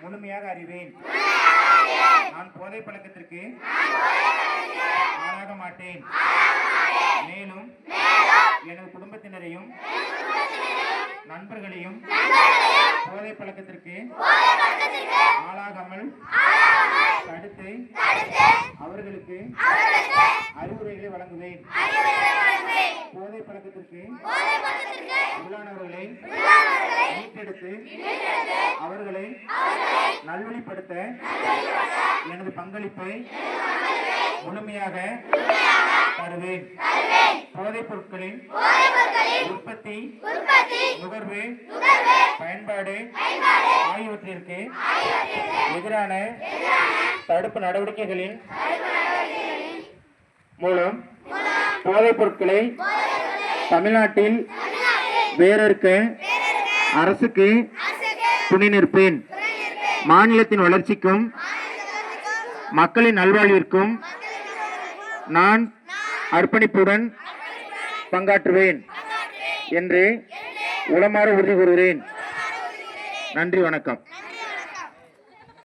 முழுமையாக அறிவேன். நான் போதை பழக்கத்திற்கு ஆளாக மாட்டேன். மேலும் எனது குடும்பத்தினரையும் நண்பர்களையும் போதை பழக்கத்திற்கு ஆளாகாமல் தடுத்து அவர்களுக்கு அறிவுரைகளை வழங்குவேன். போதை பழக்கத்திற்கு உள்ளானவர்களை மீட்டெடுத்து அவர்களை நல்வழிப்படுத்த எனது பங்களிப்பை முழுமையாக தருவேன். போதைப் பொருட்களின் உற்பத்தி, நுகர்வு, பயன்பாடு ஆகியவற்றிற்கு எதிரான தடுப்பு நடவடிக்கைகளின் மூலம் போதைப் பொருட்களை தமிழ்நாட்டில் வேறறுக்க அரசுக்கு துணை நிற்பேன். மாநிலத்தின் வளர்ச்சிக்கும் மக்களின் நல்வாழ்விற்கும் நான் அர்ப்பணிப்புடன் பங்காற்றுவேன் என்று உளமாற உறுதி கூறுகிறேன். நன்றி, வணக்கம்.